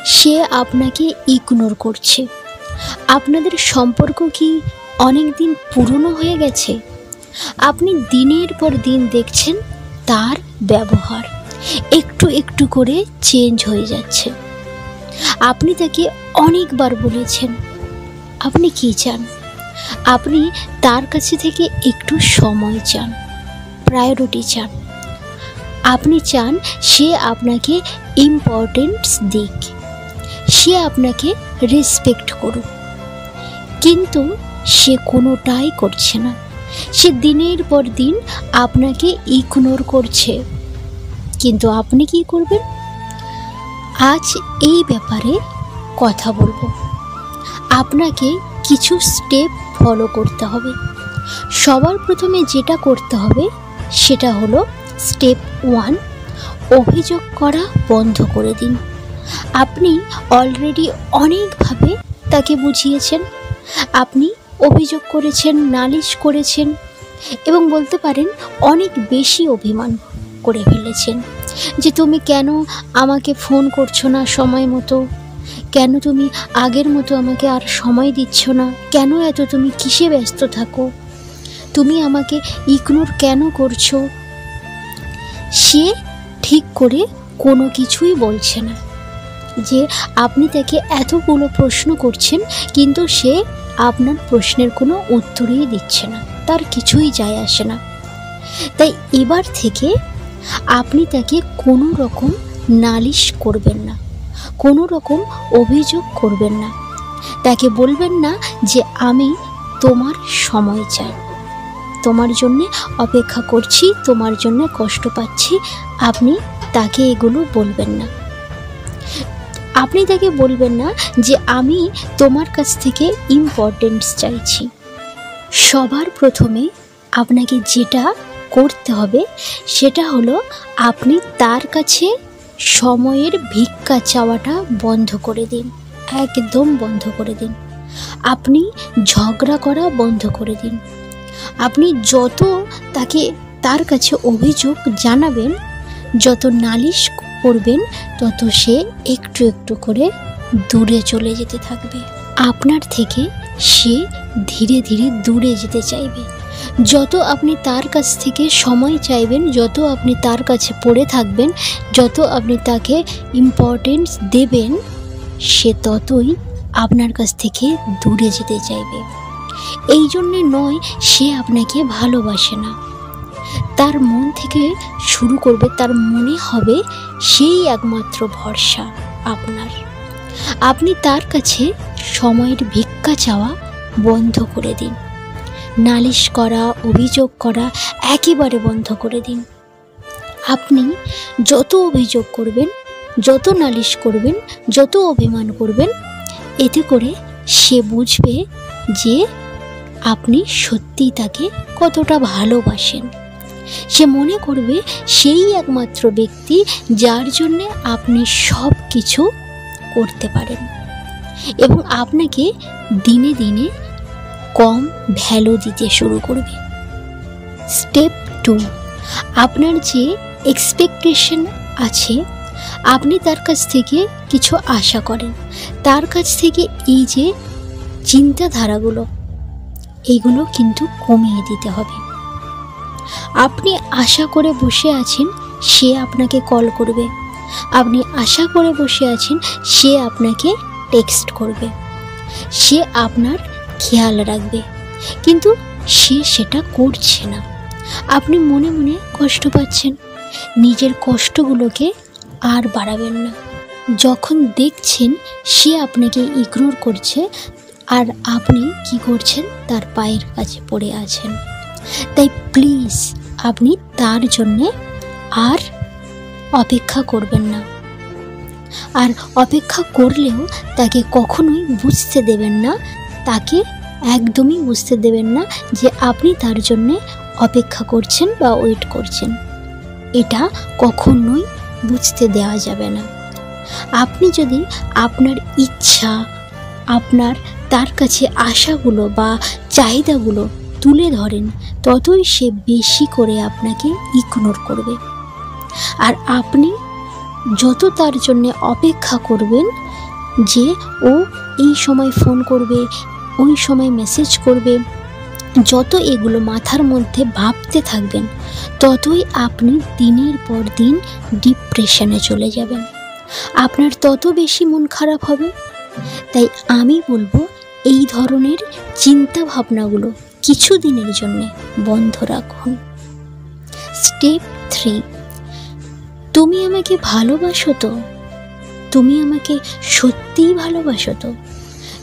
সে আপনাকে ইগনোর করছে। আপনাদের সম্পর্ক কি অনেক দিন পুরনো হয়ে গেছে? আপনি দিনের পর দিন দেখছেন তার ব্যবহার একটু একটু করে চেঞ্জ হয়ে যাচ্ছে। আপনি তাকে অনেকবার বলেছেন আপনি কি চান। আপনি তার কাছে থেকে একটু সময় চান, প্রায়োরিটি চান। আপনি চান সে আপনাকে ইম্পর্টেন্স দিক, সে আপনাকে রেসপেক্ট করুক, কিন্তু সে কোনোটাই করছে না। সে দিনের পর দিন আপনাকে ইগনোর করছে। কিন্তু আপনি কি করবেন? আজ এই ব্যাপারে কথা বলবো। আপনাকে কিছু স্টেপ ফলো করতে হবে। সবার প্রথমে যেটা করতে হবে সেটা হলো স্টেপ 1, অভিযোগ করা বন্ধ করে দিন। আপনি অলরেডি অনেকভাবে তাকে বুঝিয়েছেন, আপনি অভিযোগ করেছেন, নালিশ করেছেন এবং বলতে পারেন অনেক বেশি অভিমান করে ফেলেছেন যে তুমি কেন আমাকে ফোন করছো না সময় মতো, কেন তুমি আগের মতো আমাকে আর সময় দিচ্ছ না, কেন এত তুমি কিসে ব্যস্ত থাকো, তুমি আমাকে ইগনোর কেন করছো। সে ঠিক করে কোনো কিছুই বলছে না, যে আপনি তাকে এতগুলো প্রশ্ন করছেন কিন্তু সে আপনার প্রশ্নের কোনো উত্তরই দিচ্ছে না, তার কিছুই যায় আসে না। তাই এবার থেকে আপনি তাকে কোনো রকম নালিশ করবেন না, কোনো রকম অভিযোগ করবেন না। তাকে বলবেন না যে আমি তোমার সময় চাই, তোমার জন্যে অপেক্ষা করছি, তোমার জন্য কষ্ট পাচ্ছি। আপনি তাকে এগুলো বলবেন না। আপনি তাকে বলবেন না যে আমি তোমার কাছ থেকে ইম্পর্টেন্স চাইছি। সবার প্রথমে আপনাকে যেটা করতে হবে সেটা হলো আপনি তার কাছে সময়ের ভিক্ষা চাওয়াটা বন্ধ করে দিন, একদম বন্ধ করে দিন। আপনি ঝগড়া করা বন্ধ করে দিন। আপনি যত তার কাছে অভিযোগ জানাবেন, যত নালিশ করবেন, তত সে একটু একটু করে দূরে চলে যেতে থাকবে। আপনার থেকে সে ধীরে ধীরে দূরে যেতে চাইবে। যত আপনি তার কাছ থেকে সময় চাইবেন, যত আপনি তার কাছে পড়ে থাকবেন, যত আপনি তাকে ইম্পর্টেন্স দেবেন, সে ততই আপনার কাছ থেকে দূরে যেতে চাইবে। এই জন্যে নয় সে আপনাকে ভালোবাসে না, তার মন থেকে শুরু করবে, তার মনে হবে সেই একমাত্র ভরসা আপনার। আপনি তার কাছে সময়ের ভিক্ষা চাওয়া বন্ধ করে দিন। নালিশ করা, অভিযোগ করা একেবারে বন্ধ করে দিন। আপনি যত অভিযোগ করবেন, যত নালিশ করবেন, যত অভিমান করবেন, এতে করে সে বুঝবে যে আপনি সত্যিই তাকে কতটা ভালোবাসেন। সে মনে করবে সেই একমাত্র ব্যক্তি যার জন্যে আপনি সব কিছু করতে পারেন, এবং আপনাকে দিনে দিনে কম ভ্যালু দিতে শুরু করবে। স্টেপ 2, আপনার যে এক্সপেকটেশন আছে, আপনি তার কাছ থেকে কিছু আশা করেন, তার কাছ থেকে এই যে চিন্তাধারাগুলো, এইগুলো কিন্তু কমিয়ে দিতে হবে। আপনি আশা করে বসে আছেন সে আপনাকে কল করবে, আপনি আশা করে বসে আছেন সে আপনাকে টেক্সট করবে, সে আপনার খেয়াল রাখবে, কিন্তু সে সেটা করছে না। আপনি মনে মনে কষ্ট পাচ্ছেন। নিজের কষ্টগুলোকে আর বাড়াবেন না। যখন দেখছেন সে আপনাকে ইগনোর করছে আর আপনি কি করছেন, তার পায়ের কাছে পড়ে আছেন, তাই প্লিজ আপনি তার জন্যে আর অপেক্ষা করবেন না। আর অপেক্ষা করলেও তাকে কখনোই বুঝতে দেবেন না, তাকে একদমই বুঝতে দেবেন না যে আপনি তার জন্যে অপেক্ষা করছেন বা ওয়েট করছেন। এটা কখনোই বুঝতে দেওয়া যাবে না। আপনি যদি আপনার ইচ্ছা, আপনার তার কাছে আশাগুলো বা চাহিদাগুলো তুলে ধরেন, ততই সে বেশি করে আপনাকে ইগনোর করবে। আর আপনি যত তার জন্য অপেক্ষা করবেন, যে ও এই সময় ফোন করবে, ওই সময় মেসেজ করবে। যত এগুলো মাথার মধ্যে ভাবতে থাকবেন, ততই আপনি দিনের পর দিন ডিপ্রেশনে চলে যাবেন, আপনার তত বেশি মন খারাপ হবে। তাই আমি বলবো এই ধরনের চিন্তা ভাবনাগুলো কিছু দিনের জন্য বন্ধ রাখুন। স্টেপ 3, তুমি আমাকে ভালোবাসো তো? তুমি আমাকে সত্যিই ভালোবাসো তো?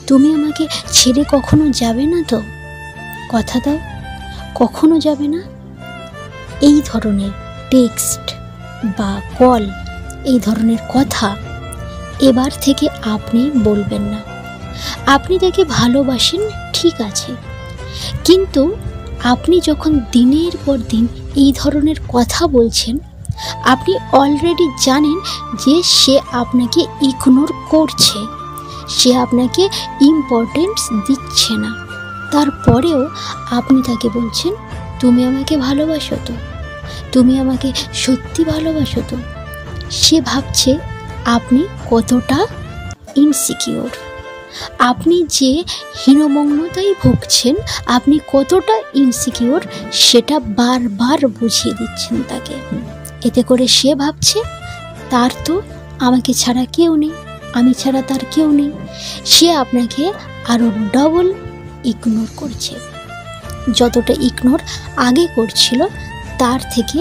তুমি আমাকে ছেড়ে কখনো যাবে না তো? কথা দাও, কখনো যাবে না। এই ধরনের টেক্সট বা কল, এই ধরনের কথা এবার থেকে আপনি বলবেন না। আপনি তাকে ভালোবাসেন, ঠিক আছে, কিন্তু আপনি যখন দিনের পর দিন এই ধরনের কথা বলছেন, আপনি অলরেডি জানেন যে সে আপনাকে ইগনোর করছে, সে আপনাকে ইম্পর্টেন্স দিচ্ছে না। তারপরেও আপনি তাকে বলছেন, তুমি আমাকে ভালোবাসো তো? তুমি আমাকে সত্যি ভালোবাসো তো? সে ভাবছে আপনি কতটা ইনসিকিওর, আপনি যে হীনমন্যতায় ভুগছেন, আপনি কতটা ইনসিকিওর সেটা বারবার বুঝিয়ে দিচ্ছেন তাকে। এতে করে সে ভাবছে তার তো আমাকে ছাড়া কেউ নেই, আমি ছাড়া তার কেউ নেই। সে আপনাকে আরও ডবল ইগনোর করছে। যতটা ইগনোর আগে করছিল তার থেকে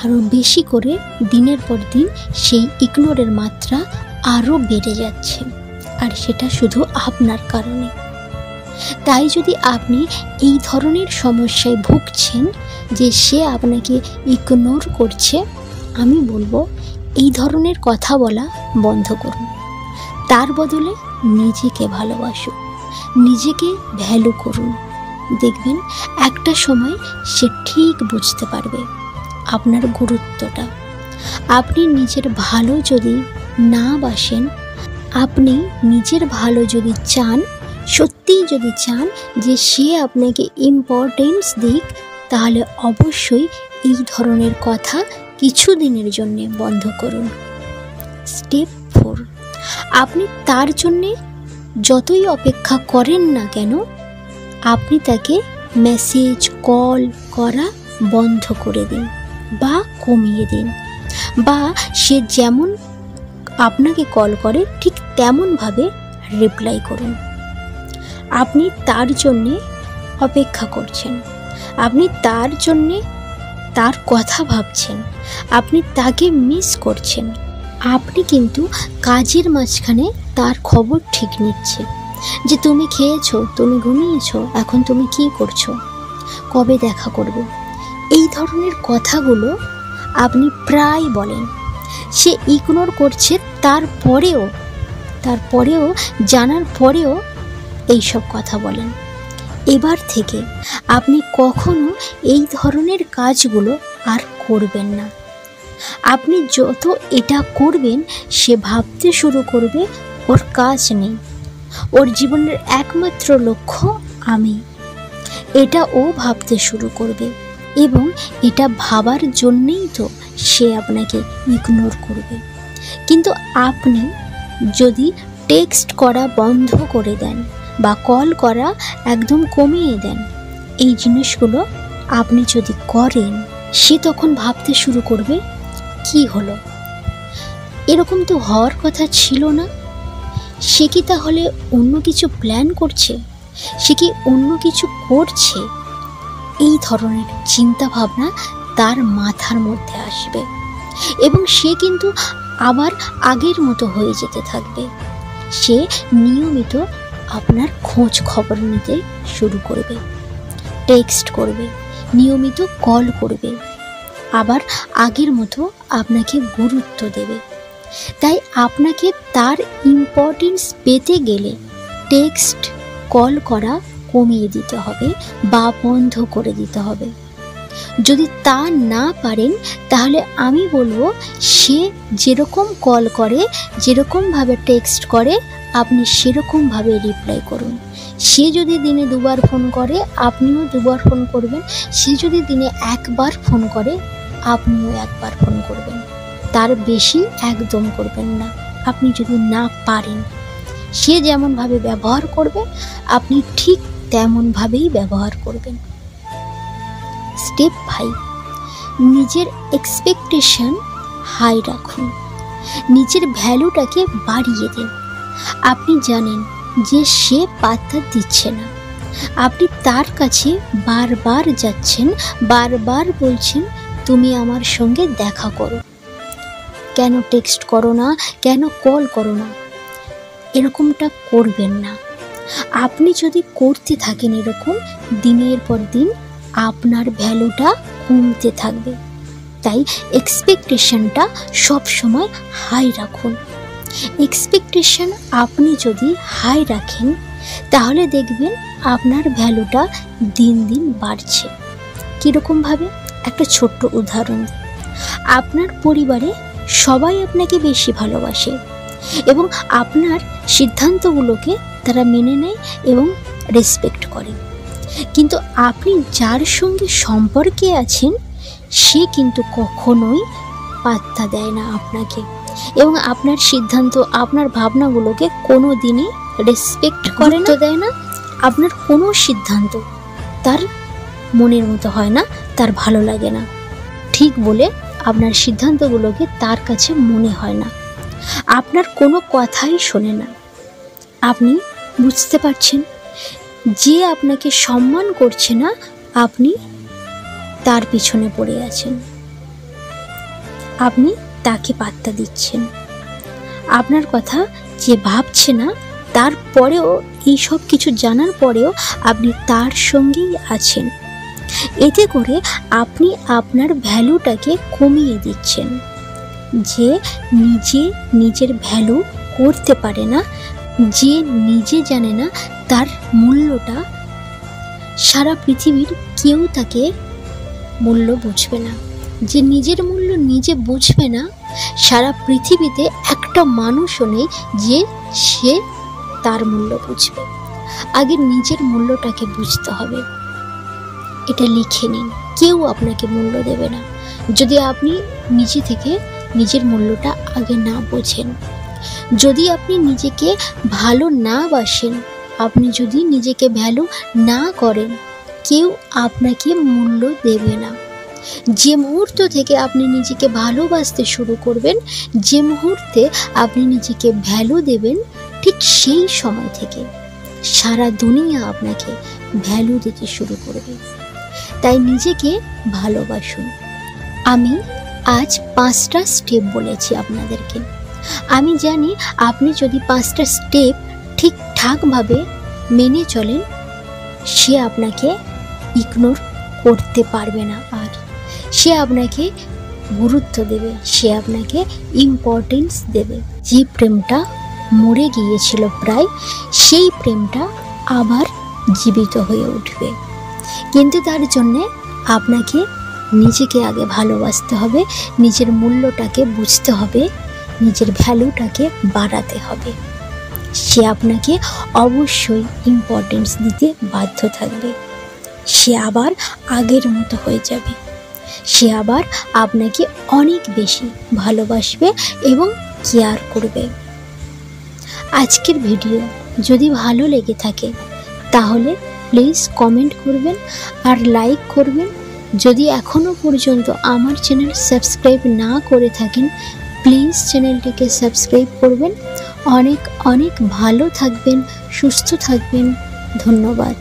আরও বেশি করে দিনের পর দিন সেই ইগনোরের মাত্রা আরও বেড়ে যাচ্ছে, আর সেটা শুধু আপনার কারণে। তাই যদি আপনি এই ধরনের সমস্যায় ভুগছেন যে সে আপনাকে ইগনোর করছে, আমি বলবো এই ধরনের কথা বলা বন্ধ করুন। তার বদলে নিজেকে ভালোবাসুন, নিজেকে ভ্যালু করুন। দেখবেন একটা সময় সে ঠিক বুঝতে পারবে আপনার গুরুত্বটা। আপনি নিজের ভালো যদি না বাসেন, আপনি নিজের ভালো যদি চান, সত্যিই যদি চান যে সে আপনাকে ইম্পর্টেন্স দিক, তাহলে অবশ্যই এই ধরনের কথা কিছু দিনের জন্য বন্ধ করুন। স্টেপ 4, আপনি তার জন্যে যতই অপেক্ষা করেন না কেন, আপনি তাকে মেসেজ কল করা বন্ধ করে দিন বা কমিয়ে দিন, বা সে যেমন আপনাকে কল করে ঠিক তেমনভাবে রিপ্লাই করুন। আপনি তার জন্যে অপেক্ষা করছেন, আপনি তার জন্যে তার কথা ভাবছেন, আপনি তাকে মিস করছেন। আপনি কিন্তু কাজের মাঝখানে তার খবর ঠিক নিচ্ছে যে তুমি খেয়েছো, তুমি ঘুমিয়েছো, এখন তুমি কি করছো, কবে দেখা করবে। এই ধরনের কথাগুলো আপনি প্রায় বলেন। সে ইগনোর করছে, তারপরেও জানার পরেও এইসব কথা বলেন। এবার থেকে আপনি কখনো এই ধরনের কাজগুলো আর করবেন না। আপনি যত এটা করবেন, সে ভাবতে শুরু করবে ওর কাজ নেই, ওর জীবনের একমাত্র লক্ষ্য আমি। এটা ও ভাবতে শুরু করবে, এবং এটা ভাবার জন্যেই তো সে আপনাকে ইগনোর করবে। কিন্তু আপনি যদি টেক্সট করা বন্ধ করে দেন বা কল করা একদম কমিয়ে দেন, এই জিনিসগুলো আপনি যদি করেন, সে তখন ভাবতে শুরু করবে কি হলো, এরকম তো হওয়ার কথা ছিল না। সে কি তাহলে অন্য কিছু প্ল্যান করছে, সে কি অন্য কিছু করছে? এই ধরনের চিন্তা ভাবনা তার মাথার মধ্যে আসবে, এবং সে কিন্তু আবার আগের মতো হয়ে যেতে থাকবে। সে নিয়মিত আপনার খোঁজ খবর নিতে শুরু করবে, টেক্সট করবে, নিয়মিত কল করবে, আবার আগের মতো আপনাকে গুরুত্ব দেবে। তাই আপনাকে তার ইম্পর্টেন্স পেতে গেলে টেক্সট কল করা কমিয়ে দিতে হবে বা বন্ধ করে দিতে হবে। যদি তা না পারেন, তাহলে আমি বলবো সে যেরকম কল করে, যেরকমভাবে টেক্সট করে, আপনি সেরকমভাবে রিপ্লাই করুন। সে যদি দিনে 2 বার ফোন করে, আপনিও 2 বার ফোন করবেন। সে যদি দিনে 1 বার ফোন করে, আপনিও 1 বার ফোন করবেন। তার বেশি একদম করবেন না, আপনি যদি না পারেন। সে যেমনভাবে ব্যবহার করবে আপনি ঠিক তেমনভাবেই ব্যবহার করবেন। স্টেপ 5, নিজের এক্সপেকটেশন হাই রাখুন। নিজের ভ্যালুটাকে বাড়িয়ে দিন। আপনি জানেন যে সে পাত্তা দিচ্ছে না, আপনি তার কাছে বারবার যাচ্ছেন, বারবার বলছেন তুমি আমার সঙ্গে দেখা করো, কেন টেক্সট করো না, কেন কল করো না। এরকমটা করবেন না। আপনি যদি করতে থাকেন এরকম, দিনের পর দিন আপনার ভ্যালুটা কমতে থাকবে। তাই এক্সপেকটেশনটা সবসময় হাই রাখুন। এক্সপেকটেশন আপনি যদি হাই রাখেন তাহলে দেখবেন আপনার ভ্যালুটা দিন দিন বাড়ছে। কীরকমভাবে? একটা ছোট্ট উদাহরণ। আপনার পরিবারে সবাই আপনাকে বেশি ভালোবাসে এবং আপনার সিদ্ধান্তগুলোকে তারা মেনে নেয় এবং রেসপেক্ট করে, কিন্তু আপনি যার সঙ্গে সম্পর্কে আছেন সে কিন্তু কখনোই পাত্তা দেয় না আপনাকে এবং আপনার সিদ্ধান্ত, আপনার ভাবনাগুলোকে কোনো দিনই রেসপেক্ট করে না, দেয় না। আপনার কোনো সিদ্ধান্ত তার মনের মতো হয় না, তার ভালো লাগে না, ঠিক বলে আপনার সিদ্ধান্তগুলোকে তার কাছে মনে হয় না, আপনার কোনো কথাই শোনে না। আপনি বুঝতে পারছেন, যে আপনাকে সম্মান করছে না আপনি তার পিছনে পড়ে আছেন, আপনি তাকে পাত্তা দিচ্ছেন। আপনার কথা যে ভাবছে না, তারপরেও এই সব কিছু জানার পরেও আপনি তার সঙ্গেই আছেন। এতে করে আপনি আপনার ভ্যালুটাকে কমিয়ে দিচ্ছেন। যে নিজে নিজের ভ্যালু করতে পারে না, যে নিজে জানে না তার মূল্যটা, সারা পৃথিবীর কেউ তাকে মূল্য বুঝবে না। যে নিজের মূল্য নিজে বুঝবে না, সারা পৃথিবীতে একটা মানুষও নেই যে সে তার মূল্য বুঝবে। আগে নিজের মূল্যটাকে বুঝতে হবে। এটা লিখে নিন, কেউ আপনাকে মূল্য দেবে না যদি আপনি নিজে থেকে নিজের মূল্যটা আগে না বোঝেন। যদি আপনি নিজেকে ভালো না বাসেন, আপনি যদি নিজেকে ভ্যালু না করেন, কেউ আপনাকে মূল্য দেবে না। যে মুহূর্ত থেকে আপনি নিজেকে ভালোবাসতে শুরু করবেন, যে মুহূর্তে আপনি নিজেকে ভ্যালু দেবেন, ঠিক সেই সময় থেকে সারা দুনিয়া আপনাকে ভ্যালু দিতে শুরু করবে। তাই নিজেকে ভালোবাসুন। আমি আজ 5টা স্টেপ বলেছি আপনাদেরকে। আমি জানি আপনি যদি 5টা স্টেপ ঠিকঠাকভাবে মেনে চলেন, সে আপনাকে ইগনোর করতে পারবে না, আর সে আপনাকে গুরুত্ব দেবে, সে আপনাকে ইম্পর্টেন্স দেবে। যে প্রেমটা মরে গিয়েছিল প্রায়, সেই প্রেমটা আবার জীবিত হয়ে উঠবে। কিন্তু তার জন্যে আপনাকে নিজেকে আগে ভালোবাসতে হবে, নিজের মূল্যটাকে বুঝতে হবে, নিজের ভ্যালুটাকে বাড়াতে হবে। সে আপনাকে অবশ্যই ইম্পর্টেন্স দিতে বাধ্য থাকবে। সে আবার আগের মতো হয়ে যাবে। সে আবার আপনাকে অনেক বেশি ভালোবাসবে এবং কেয়ার করবে। আজকের ভিডিও যদি ভালো লেগে থাকে তাহলে প্লিজ কমেন্ট করবেন আর লাইক করবেন। যদি এখনও পর্যন্ত আমার চ্যানেল সাবস্ক্রাইব না করে থাকেন, প্লিজ চ্যানেলটিকে সাবস্ক্রাইব করবেন। অনেক অনেক ভালো থাকবেন, সুস্থ থাকবেন। ধন্যবাদ।